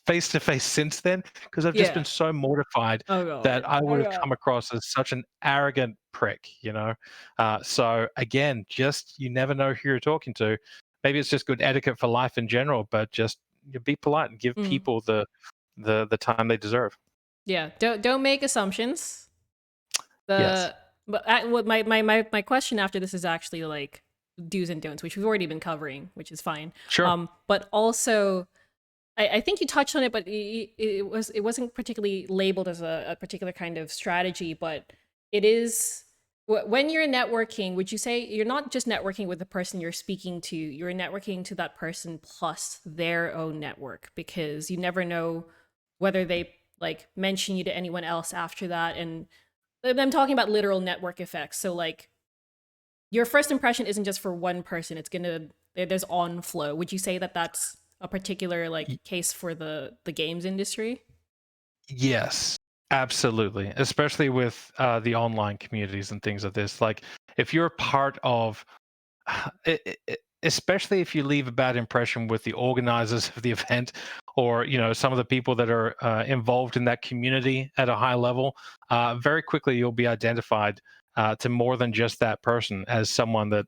face to face since then, because I've no. just Yeah. been so mortified Oh that god. I Oh would have god. come across as such an arrogant prick. So again, just you never know who you're talking to. Maybe it's just good etiquette for life in general, but just be polite and give Mm, people the time they deserve. yeah. Don't make assumptions. Yes, What my question after this is actually like do's and don'ts, which we've already been covering, which is fine. sure. But also I think you touched on it, but it wasn't particularly labeled as a particular kind of strategy, but it is when you're networking, would you say you're not just networking with the person you're speaking to, you're networking to that person plus their own network, because you never know whether they like mention you to anyone else after that. And I'm talking about literal network effects. So like your first impression isn't just for one person, it's gonna there's on flow. Would you say that that's a particular like case for the games industry? Yes, absolutely. Especially with the online communities and things like this. Like, if you're part of, especially if you leave a bad impression with the organizers of the event, or some of the people that are involved in that community at a high level, very quickly you'll be identified to more than just that person as someone that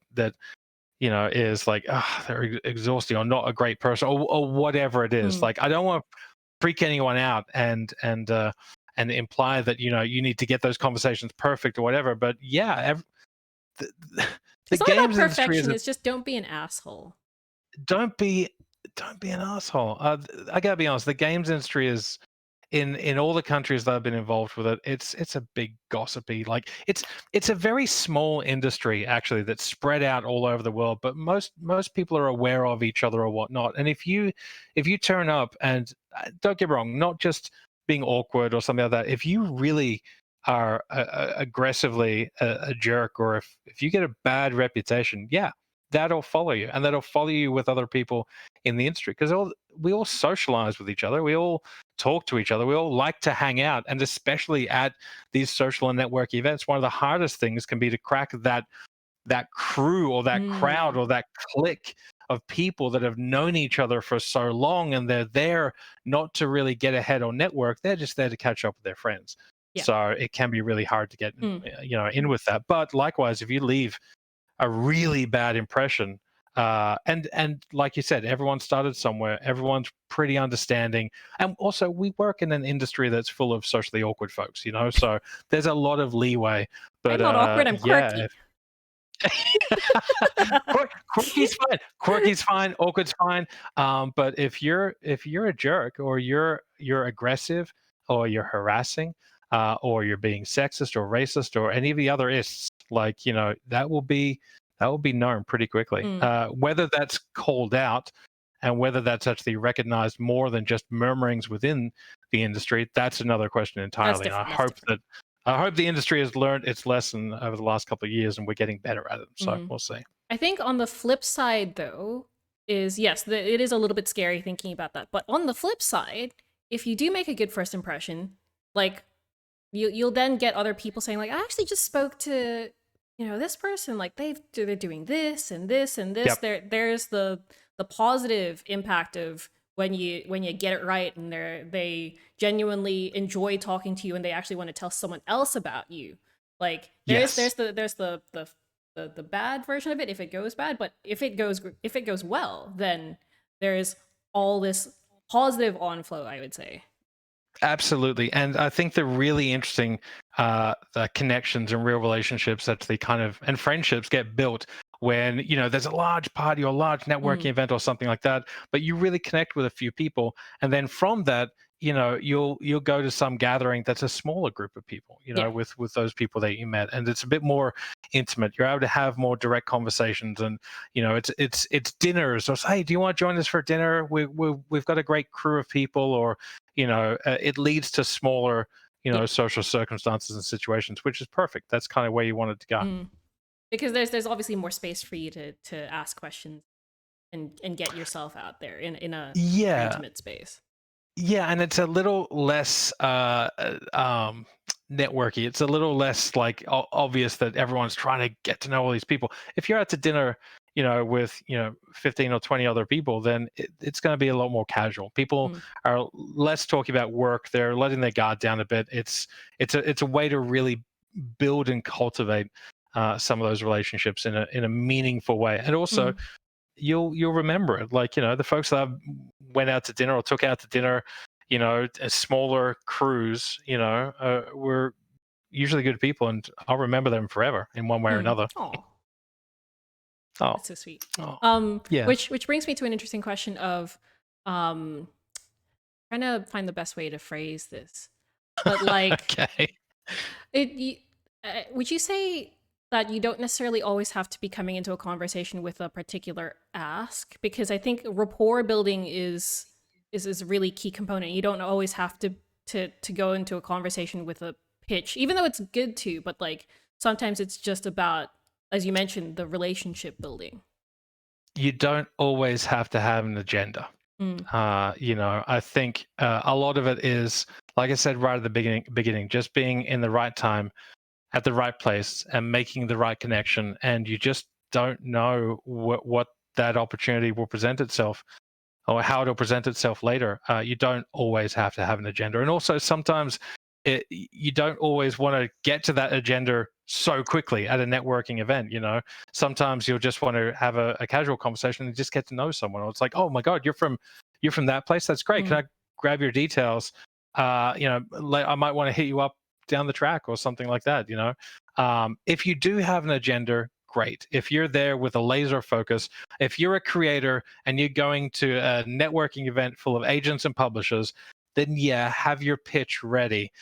is like, they're exhausting or not a great person or whatever it is. Hmm. Like, I don't want to freak anyone out and imply that you need to get those conversations perfect or whatever. But yeah, the, the It's not about games industry is perfection, a it's just don't be an asshole. don't be don't be an asshole. I gotta be honest. The games industry is in all the countries that I've been involved with it. It's a big gossipy. Like it's a very small industry actually that's spread out all over the world. But most people are aware of each other or whatnot. And if you turn up and don't get me wrong, not just being awkward or something like that. If you really are aggressively a jerk, or if you get a bad reputation, yeah, that'll follow you, and that'll follow you with other people in the industry, because we all socialize with each other, we all talk to each other, we all like to hang out, and especially at these social and network events, one of the hardest things can be to crack that crew or that crowd Mm. or that clique of people that have known each other for so long, and they're there not to really get ahead or network. They're just there to catch up with their friends. Yeah. So it can be really hard to get Mm. in with that. But likewise, if you leave a really bad impression, and like you said, everyone started somewhere, everyone's pretty understanding, and also we work in an industry that's full of socially awkward folks, so there's a lot of leeway. I'm But not awkward, I'm yeah. quirky. Quirky's fine. Quirky's fine. Awkward's fine. But if you're a jerk, or you're aggressive, or you're harassing, or you're being sexist or racist or any of the other ists, like that will be known pretty quickly. Mm. Whether that's called out and whether that's actually recognized more than just murmurings within the industry, that's another question That's entirely. And different. That's different. I hope the industry has learned its lesson over the last couple of years, and we're getting better at it. So Mm. we'll see. I think on the flip side, though, is yes, it is a little bit scary thinking about that. But on the flip side, if you do make a good first impression, like you'll then get other people saying like, I actually just spoke to this person, like they're doing this and this and this. Yep. There's the positive impact of when you get it right, and they genuinely enjoy talking to you, and they actually want to tell someone else about you. Like there's Yes. the bad version of it if it goes bad, but if it goes well, then there's all this positive onflow, I would say. Absolutely. And I think the really interesting the connections and real relationships actually and friendships get built when, there's a large party or a large networking event or something like that, but you really connect with a few people. And then from that, you'll go to some gathering that's a smaller group of people, Yeah. with those people that you met, and it's a bit more intimate. You're able to have more direct conversations, and it's dinners, or hey, do you want to join us for dinner? We've got a great crew of people, or it leads to smaller Yeah. social circumstances and situations, which is perfect. That's kind of where you want it to go. Because there's obviously more space for you to ask questions and get yourself out there in a Yeah. intimate space. Yeah, and it's a little less networky. It's a little less like obvious that everyone's trying to get to know all these people. If you're out to dinner, with 15 or 20 other people, then it's going to be a lot more casual. People are less talking about work. They're letting their guard down a bit. It's a way to really build and cultivate some of those relationships in a meaningful way. And also, you'll remember it. Like, the folks that I went out to dinner or took out to dinner, as smaller crews, were usually good people, and I'll remember them forever in one way or another. Oh, Oh, that's so sweet. yeah. Which brings me to an interesting question of trying to find the best way to phrase this. But like, Okay. would you say that you don't necessarily always have to be coming into a conversation with a particular ask? Because I think rapport building is a really key component. You don't always have to go into a conversation with a pitch, even though it's good to, but like sometimes it's just about, as you mentioned, the relationship building. You don't always have to have an agenda. I think a lot of it is, like I said right at the beginning, just being in the right time, at the right place, and making the right connection. And you just don't know what that opportunity will present itself, or how it'll present itself later. You don't always have to have an agenda. And also sometimes you don't always want to get to that agenda so quickly at a networking event. Sometimes you'll just want to have a casual conversation and just get to know someone. Or it's like, oh my God, you're from that place. That's great. Can I grab your details? I might want to hit you up down the track or something like that. If you do have an agenda, great. If you're there with a laser focus, if you're a creator and you're going to a networking event full of agents and publishers, then yeah, have your pitch ready.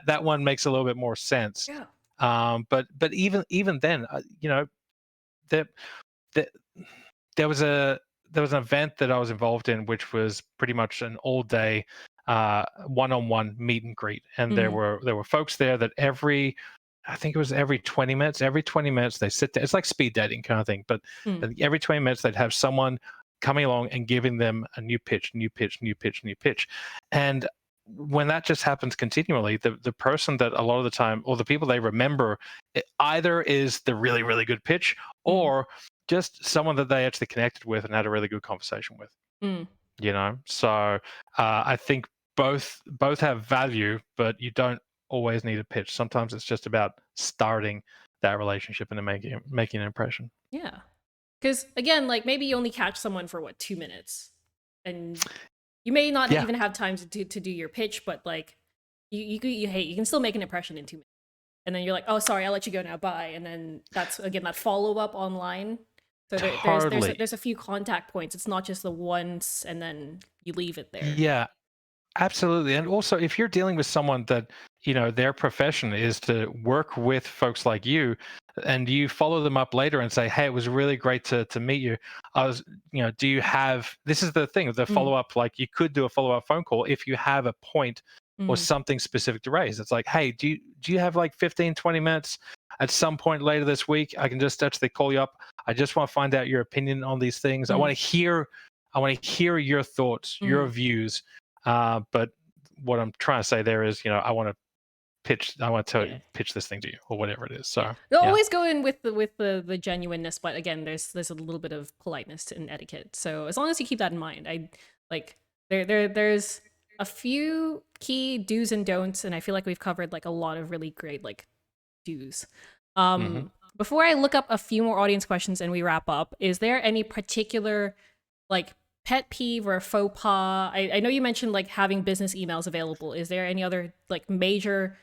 That one makes a little bit more sense. Yeah. But even then, there was an event that I was involved in, which was pretty much an all day one-on-one meet and greet, and there were folks there that I think it was every 20 minutes. Every 20 minutes they sit there. It's like speed dating kind of thing, but every 20 minutes they'd have someone coming along and giving them a new pitch. And when that just happens continually, the person that a lot of the time, or the people they remember, it either is the really, really good pitch, or just someone that they actually connected with and had a really good conversation with. You know, so I think both have value, but you don't always need a pitch. Sometimes it's just about starting that relationship and then making an impression. Yeah. Because again, like maybe you only catch someone for what, 2 minutes, and you may not Yeah. even have time to do your pitch, but like you can still make an impression in 2 minutes, and then you're like, oh, sorry, I'll let you go now, bye, and then that's again that follow up online. So Totally. there's a few contact points. It's not just the once and then you leave it there. Yeah, absolutely. And also, if you're dealing with someone that, you know, their profession is to work with folks like you, and you follow them up later and say, hey, it was really great to meet you. I was, you know, do you have, this is the thing, the follow up, like you could do a follow up phone call if you have a point or something specific to raise. It's like, hey, do you have like 15, 20 minutes at some point later this week? I can just actually call you up. I just want to find out your opinion on these things. I want to hear your thoughts, your views. But what I'm trying to say there is, you know, I want to pitch this thing to you, or whatever it is. So they'll always go in with the genuineness, but again, there's a little bit of politeness and etiquette. So as long as you keep that in mind, I like there's a few key do's and don'ts, and I feel like we've covered like a lot of really great like do's. Before I look up a few more audience questions and we wrap up, is there any particular like pet peeve or faux pas? I know you mentioned like having business emails available. Is there any other like major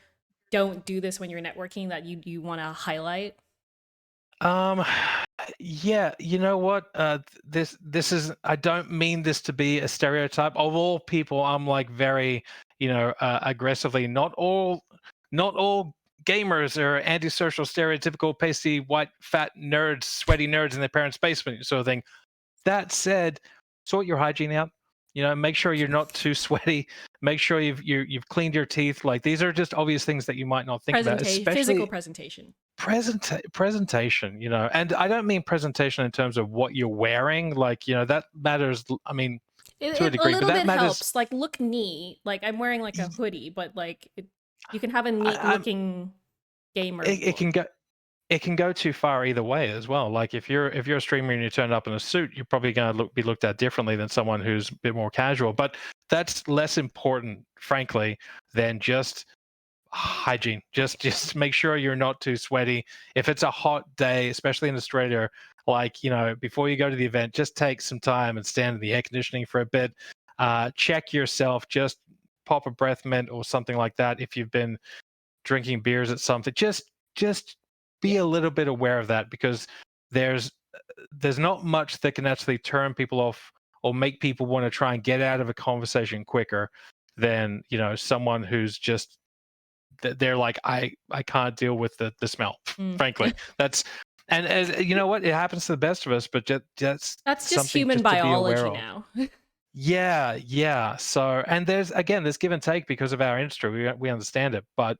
don't do this when you're networking that you want to highlight? Yeah, you know what? This is, I don't mean this to be a stereotype. Of all people, I'm like very, you know, aggressively. Not all gamers are antisocial, stereotypical, pasty, white, fat nerds, sweaty nerds in their parents' basement, sort of thing. That said, sort your hygiene out. You know, make sure you're not too sweaty. Make sure you've cleaned your teeth. Like, these are just obvious things that you might not think about, especially Physical presentation. Presentation. You know, and I don't mean presentation in terms of what you're wearing. Like, you know, that matters. I mean, to a degree, a but little that bit matters. Helps. Like, look neat. Like, I'm wearing like a hoodie, but like you can have a neat looking gamer. It can go too far either way as well. Like, if you're a streamer and you turn up in a suit, you're probably going to be looked at differently than someone who's a bit more casual. But that's less important, frankly, than just hygiene. Just make sure you're not too sweaty. If it's a hot day, especially in Australia, like, you know, before you go to the event, just take some time and stand in the air conditioning for a bit. Check yourself. Just pop a breath mint or something like that. If you've been drinking beers at something, just be a little bit aware of that, because there's not much that can actually turn people off or make people want to try and get out of a conversation quicker than, you know, someone who's just, they're like, I can't deal with the smell. Frankly, that's, and as you know what, it happens to the best of us, but that's just human biology now. Yeah. So, and there's give and take because of our industry. We understand it, but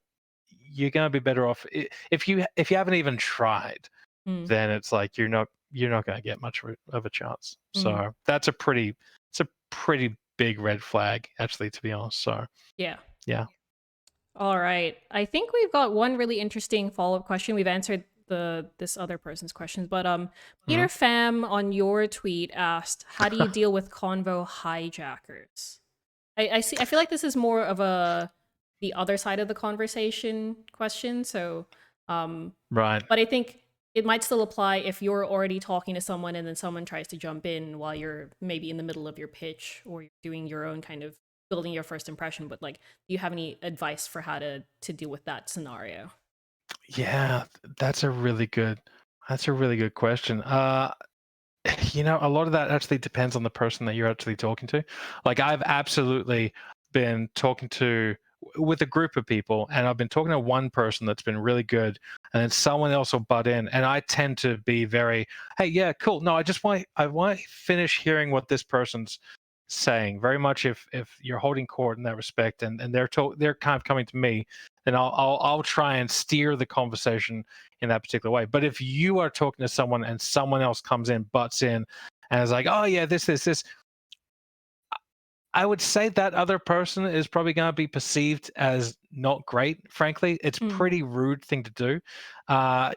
you're going to be better off if you haven't even tried. Then it's like you're not going to get much of a chance. So that's a pretty big red flag, actually, to be honest. So yeah. All right, I think we've got one really interesting follow-up question. We've answered this other person's questions, but Peter Pham on your tweet asked, how do you deal with convo hijackers? I feel like this is more of the other side of the conversation question. So right, but I think it might still apply if you're already talking to someone and then someone tries to jump in while you're maybe in the middle of your pitch or you're doing your own kind of building your first impression. But like, do you have any advice for how to deal with that scenario? Yeah, that's a really good question. You know, a lot of that actually depends on the person that you're actually talking to. Like, I've absolutely been talking with a group of people, and I've been talking to one person that's been really good, and then someone else will butt in, and I tend to be very, hey, yeah, cool. No, I want to finish hearing what this person's saying. Very much if you're holding court in that respect, and they're kind of coming to me, then I'll try and steer the conversation in that particular way. But if you are talking to someone and someone else comes in, butts in, and is like, oh yeah, this, I would say that other person is probably going to be perceived as not great. Frankly, it's pretty rude thing to do.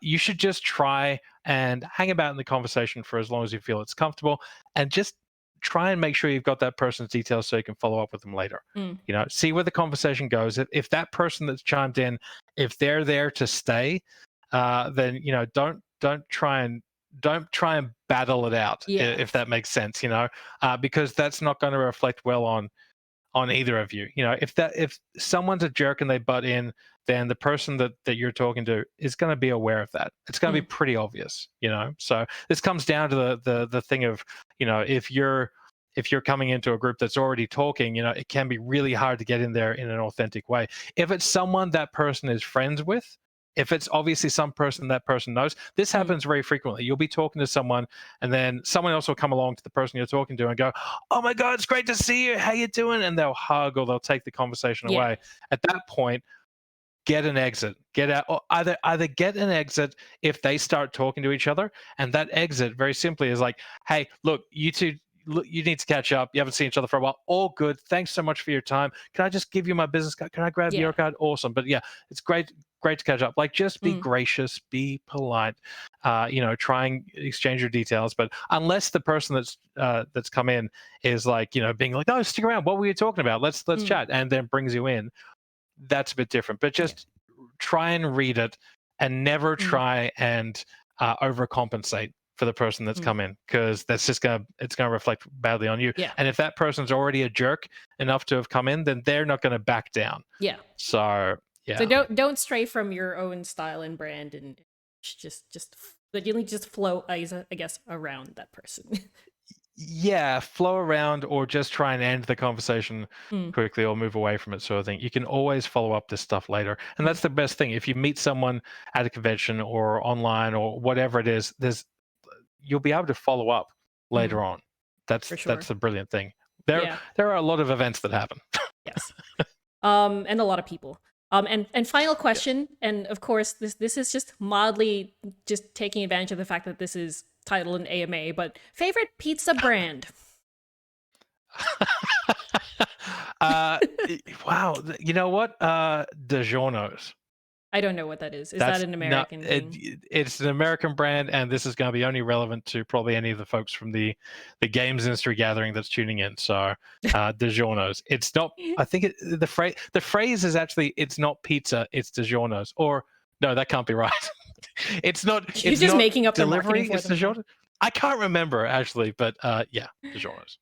You should just try and hang about in the conversation for as long as you feel it's comfortable, and just try and make sure you've got that person's details so you can follow up with them later. You know, see where the conversation goes. If that person that's chimed in, if they're there to stay, then you know, don't try and battle it out, if that makes sense, you know, because that's not going to reflect well on either of you. You know, if someone's a jerk and they butt in, then the person that you're talking to is going to be aware of that. It's going to be pretty obvious, you know. So this comes down to the thing of, you know, if you're coming into a group that's already talking, you know, it can be really hard to get in there in an authentic way. If it's someone that person is friends with, if it's obviously some person that person knows, this happens very frequently. You'll be talking to someone, and then someone else will come along to the person you're talking to and go, "Oh my God, it's great to see you. How you doing?" And they'll hug or they'll take the conversation away. At that point, get an exit. Get out. Or either get an exit if they start talking to each other, and that exit very simply is like, "Hey, look, you two. Look, you need to catch up. You haven't seen each other for a while. All good. Thanks so much for your time. Can I just give you my business card? Can I grab your card? Awesome. But yeah, it's great to catch up. Like, just be gracious, be polite. You know, try and exchange your details. But unless the person that's come in is like, you know, being like, "Oh, stick around. What were you talking about? Let's chat," and then brings you in, that's a bit different. But just try and read it, and never try and overcompensate for the person that's come in, because that's just gonna reflect badly on you. And if that person's already a jerk enough to have come in, then they're not going to back down. So So don't stray from your own style and brand, and but you just flow, I guess, around that person. Yeah, flow around, or just try and end the conversation quickly or move away from it, sort of thing. You can always follow up this stuff later, and that's the best thing. If you meet someone at a convention or online or whatever it is, you'll be able to follow up later on. That's the brilliant thing. There are a lot of events that happen. Yes. And a lot of people. And final question, and of course this is just mildly just taking advantage of the fact that this is titled an AMA, but favorite pizza brand? Wow, you know what? DiGiorno's. I don't know what that is. Is that an American thing? It's an American brand, and this is going to be only relevant to probably any of the folks from the games industry gathering that's tuning in. So, DiGiorno's. It's not. I think the phrase is actually, it's not pizza, it's DiGiorno's. Or no, that can't be right. It's not. You're it's just not making up delivery. The marketing It's DiGiorno. I can't remember actually, but yeah, DiGiorno's.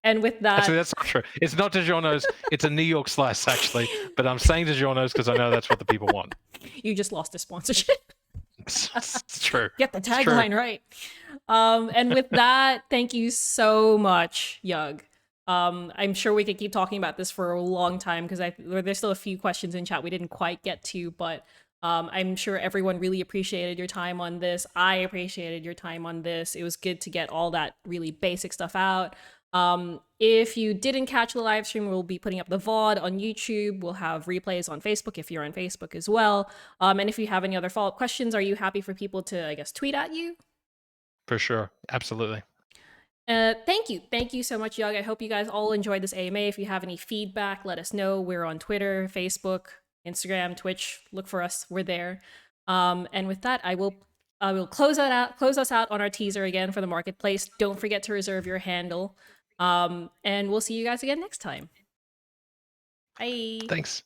And with that, actually, that's not true. It's not DiGiorno's. It's a New York slice, actually. But I'm saying DiGiorno's because I know that's what the people want. You just lost a sponsorship. It's true. Get the tagline right. And with that, thank you so much, Yug. I'm sure we could keep talking about this for a long time, because there's still a few questions in chat we didn't quite get to, but I'm sure everyone really appreciated your time on this. I appreciated your time on this. It was good to get all that really basic stuff out. If you didn't catch the live stream, we'll be putting up the VOD on YouTube. We'll have replays on Facebook if you're on Facebook as well. And if you have any other follow-up questions, are you happy for people to, I guess, tweet at you? For sure. Absolutely. Thank you. Thank you so much, Yug. I hope you guys all enjoyed this AMA. If you have any feedback, let us know. We're on Twitter, Facebook, Instagram, Twitch. Look for us. We're there. And with that, I will close us out on our teaser again for the marketplace. Don't forget to reserve your handle. And we'll see you guys again next time. Bye. Thanks.